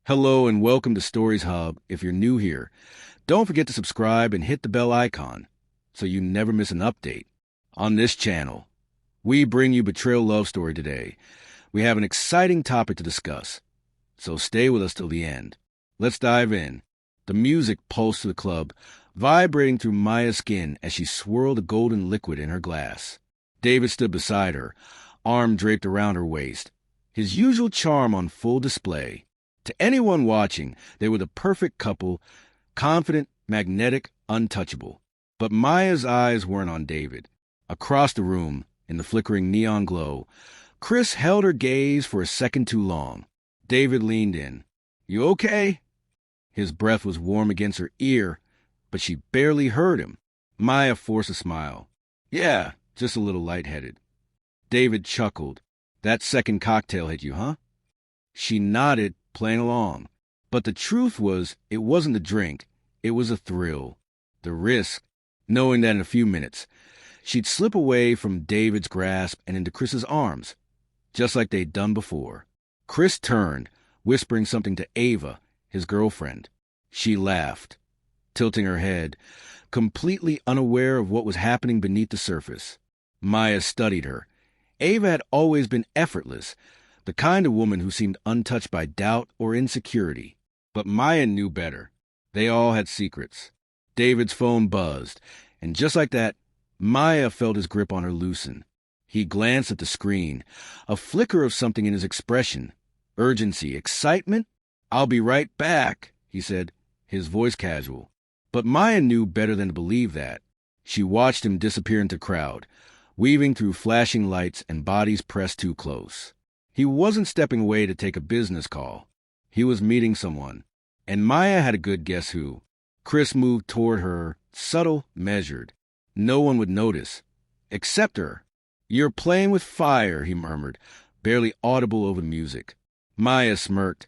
Hello and welcome to Stories Hub. If you're new here, don't forget to subscribe and hit the bell icon so you never miss an update. On this channel, we bring you Betrayal love story today. We have an exciting topic to discuss, so stay with us till the end. Let's dive in. The music pulsed through the club, vibrating through Maya's skin as she swirled a golden liquid in her glass. David stood beside her, arm draped around her waist, his usual charm on full display. To anyone watching, they were the perfect couple, confident, magnetic, untouchable. But Maya's eyes weren't on David. Across the room, in the flickering neon glow, Chris held her gaze for a second too long. David leaned in. "You okay?" His breath was warm against her ear, but she barely heard him. Maya forced a smile. "Yeah, just a little lightheaded." David chuckled. "That second cocktail hit you, huh?" She nodded, playing along. But the truth was, it wasn't the drink. It was a thrill. The risk, knowing that in a few minutes, she'd slip away from David's grasp and into Chris's arms, just like they'd done before. Chris turned, whispering something to Ava, his girlfriend. She laughed, tilting her head, completely unaware of what was happening beneath the surface. Maya studied her. Ava had always been effortless, the kind of woman who seemed untouched by doubt or insecurity. But Maya knew better. They all had secrets. David's phone buzzed, and just like that, Maya felt his grip on her loosen. He glanced at the screen, a flicker of something in his expression. Urgency, excitement? "I'll be right back," he said, his voice casual. But Maya knew better than to believe that. She watched him disappear into the crowd, weaving through flashing lights and bodies pressed too close. He wasn't stepping away to take a business call. He was meeting someone, and Maya had a good guess who. Chris moved toward her, subtle, measured. No one would notice, except her. "You're playing with fire," he murmured, barely audible over the music. Maya smirked,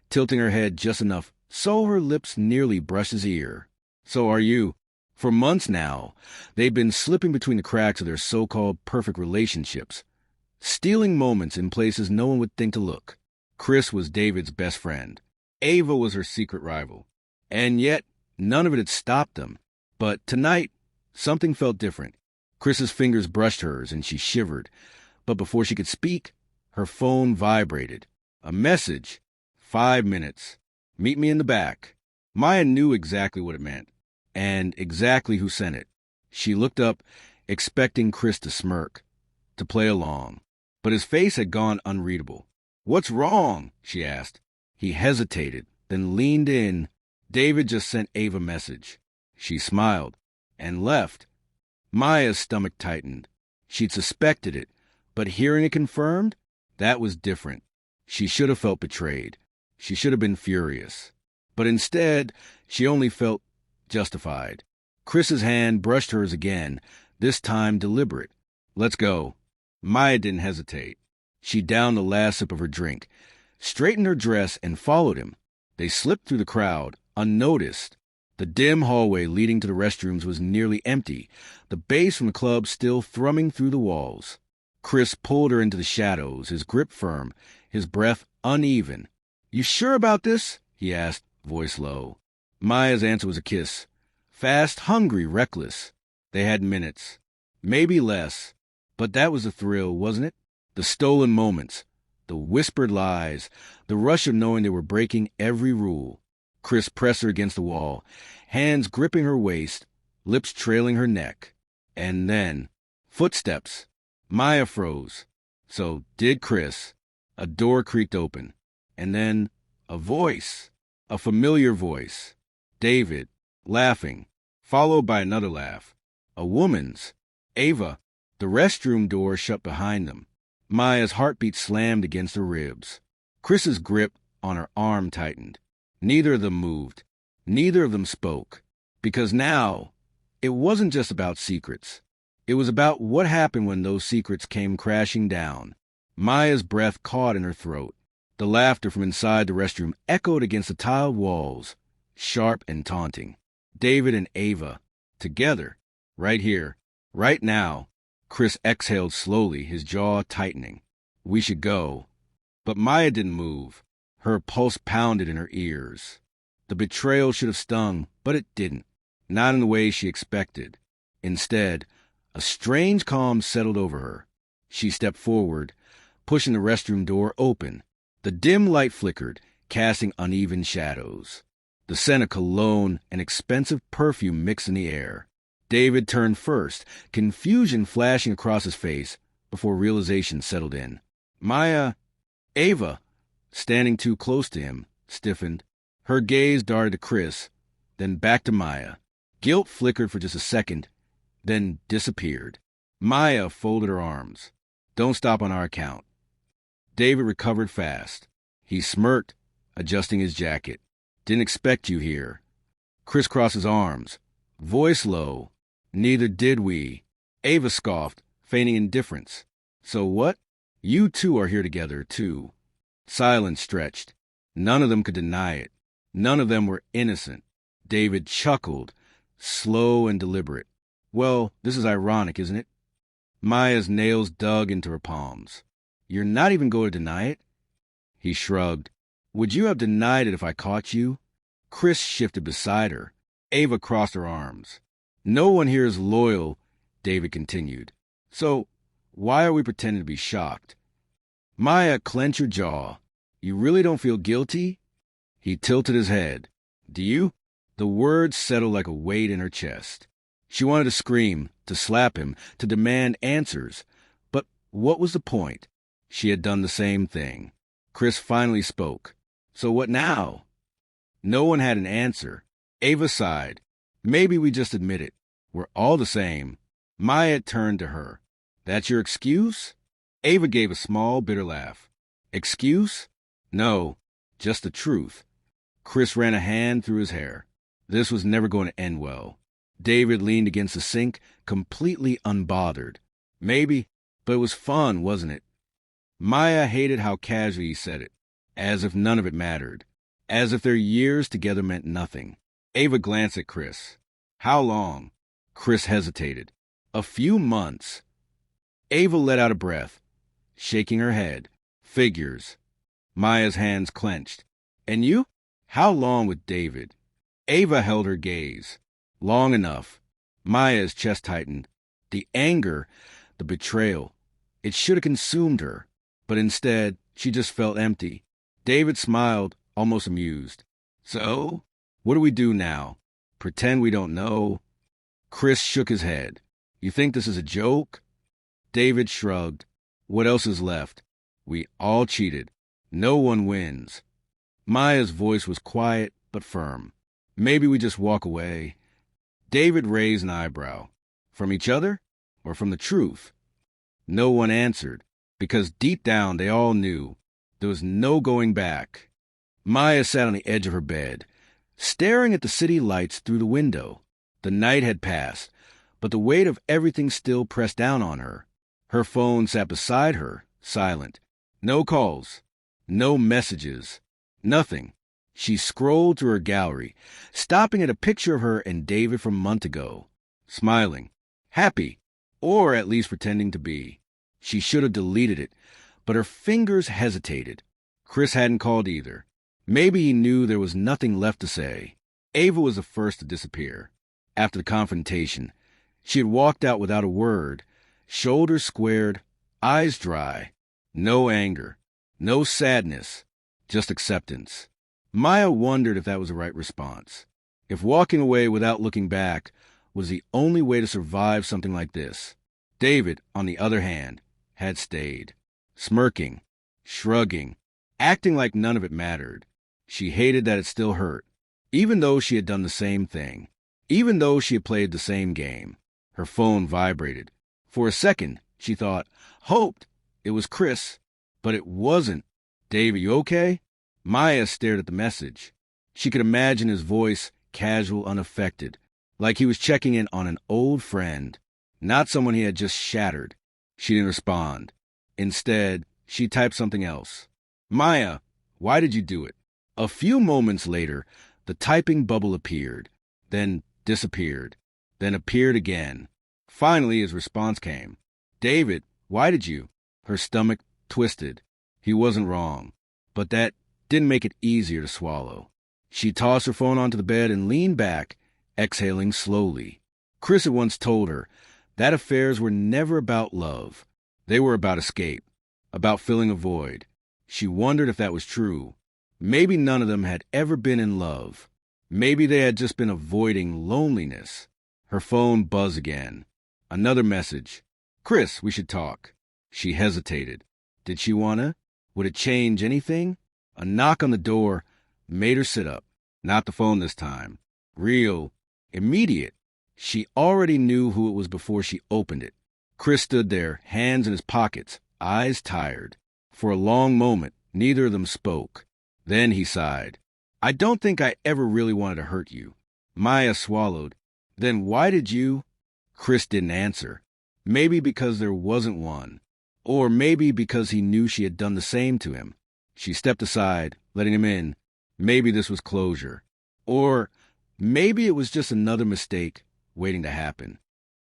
tilting her head just enough so her lips nearly brushed his ear. "So are you." For months now, they'd been slipping between the cracks of their so-called perfect relationships, stealing moments in places no one would think to look. Chris was David's best friend. Ava was her secret rival. And yet, none of it had stopped them. But tonight, something felt different. Chris's fingers brushed hers, and she shivered. But before she could speak, her phone vibrated. A message. 5 minutes. Meet me in the back. Maya knew exactly what it meant, and exactly who sent it. She looked up, expecting Chris to smirk, to play along. But his face had gone unreadable. "What's wrong?" she asked. He hesitated, then leaned in. "David just sent Ava a message." She smiled and left. Maya's stomach tightened. She'd suspected it, but hearing it confirmed, that was different. She should have felt betrayed. She should have been furious. But instead, she only felt justified. Chris's hand brushed hers again, this time deliberate. "Let's go." Maya didn't hesitate. She downed the last sip of her drink, straightened her dress, and followed him. They slipped through the crowd, unnoticed. The dim hallway leading to the restrooms was nearly empty, the bass from the club still thrumming through the walls. Chris pulled her into the shadows, his grip firm, his breath uneven. "You sure about this?" he asked, voice low. Maya's answer was a kiss. Fast, hungry, reckless. They had minutes. Maybe less. But that was the thrill, wasn't it? The stolen moments, the whispered lies, the rush of knowing they were breaking every rule. Chris pressed her against the wall, hands gripping her waist, lips trailing her neck. And then, footsteps. Maya froze. So did Chris. A door creaked open. And then, a voice. A familiar voice. David, laughing, followed by another laugh. A woman's. Ava. The restroom door shut behind them. Maya's heartbeat slammed against her ribs. Chris's grip on her arm tightened. Neither of them moved. Neither of them spoke. Because now, it wasn't just about secrets. It was about what happened when those secrets came crashing down. Maya's breath caught in her throat. The laughter from inside the restroom echoed against the tiled walls, sharp and taunting. David and Ava, together, right here, right now. Chris exhaled slowly, his jaw tightening. "We should go." But Maya didn't move. Her pulse pounded in her ears. The betrayal should have stung, but it didn't. Not in the way she expected. Instead, a strange calm settled over her. She stepped forward, pushing the restroom door open. The dim light flickered, casting uneven shadows. The scent of cologne and expensive perfume mixed in the air. David turned first, confusion flashing across his face before realization settled in. Maya, Ava, standing too close to him, stiffened. Her gaze darted to Chris, then back to Maya. Guilt flickered for just a second, then disappeared. Maya folded her arms. Don't stop on our account. David recovered fast. He smirked, adjusting his jacket. Didn't expect you here. Chris crossed his arms, voice low. Neither did we. Ava scoffed, feigning indifference. So what? You two are here together, too. Silence stretched. None of them could deny it. None of them were innocent. David chuckled, slow and deliberate. Well, this is ironic, isn't it? Maya's nails dug into her palms. You're not even going to deny it? He shrugged. Would you have denied it if I caught you? Chris shifted beside her. Ava crossed her arms. No one here is loyal, David continued. So, why are we pretending to be shocked? Maya, clench your jaw. You really don't feel guilty? He tilted his head. Do you? The words settled like a weight in her chest. She wanted to scream, to slap him, to demand answers. But what was the point? She had done the same thing. Chris finally spoke. So what now? No one had an answer. Ava sighed. Maybe we just admit it. We're all the same. Maya turned to her. That's your excuse? Ava gave a small, bitter laugh. Excuse? No, just the truth. Chris ran a hand through his hair. This was never going to end well. David leaned against the sink, completely unbothered. Maybe, but it was fun, wasn't it? Maya hated how casually he said it, as if none of it mattered, as if their years together meant nothing. Ava glanced at Chris. How long? Chris hesitated. A few months. Ava let out a breath, shaking her head. Figures. Maya's hands clenched. And you? How long with David? Ava held her gaze. Long enough. Maya's chest tightened. The anger, the betrayal. It should have consumed her, but instead, she just felt empty. David smiled, almost amused. So, what do we do now? Pretend we don't know? Chris shook his head. You think this is a joke? David shrugged. What else is left? We all cheated. No one wins. Maya's voice was quiet but firm. Maybe we just walk away. David raised an eyebrow. From each other? Or from the truth? No one answered, because deep down they all knew there was no going back. Maya sat on the edge of her bed, staring at the city lights through the window. The night had passed, but the weight of everything still pressed down on her. Her phone sat beside her, silent. No calls, no messages, nothing. She scrolled through her gallery, stopping at a picture of her and David from a month ago, smiling, happy, or at least pretending to be. She should have deleted it, but her fingers hesitated. Chris hadn't called either. Maybe he knew there was nothing left to say. Ava was the first to disappear. After the confrontation, she had walked out without a word, shoulders squared, eyes dry. No anger, no sadness, just acceptance. Maya wondered if that was the right response. If walking away without looking back was the only way to survive something like this. David, on the other hand, had stayed. Smirking, shrugging, acting like none of it mattered. She hated that it still hurt, even though she had done the same thing. Even though she had played the same game. Her phone vibrated. For a second, she thought, hoped it was Chris, but it wasn't. Dave, are you okay? Maya stared at the message. She could imagine his voice, casual, unaffected, like he was checking in on an old friend, not someone he had just shattered. She didn't respond. Instead, she typed something else. Maya, why did you do it? A few moments later, the typing bubble appeared, then disappeared, then appeared again. Finally, his response came. David, why did you? Her stomach twisted. He wasn't wrong. But that didn't make it easier to swallow. She tossed her phone onto the bed and leaned back, exhaling slowly. Chris had once told her that affairs were never about love. They were about escape, about filling a void. She wondered if that was true. Maybe none of them had ever been in love. Maybe they had just been avoiding loneliness. Her phone buzzed again. Another message. "Chris, we should talk." She hesitated. Did she wanna? Would it change anything? A knock on the door made her sit up. Not the phone this time. Real. Immediate. She already knew who it was before she opened it. Chris stood there, hands in his pockets, eyes tired. For a long moment, neither of them spoke. Then he sighed. "I don't think I ever really wanted to hurt you." Maya swallowed. "Then why did you?" Chris didn't answer. Maybe because there wasn't one. Or maybe because he knew she had done the same to him. She stepped aside, letting him in. Maybe this was closure. Or maybe it was just another mistake waiting to happen.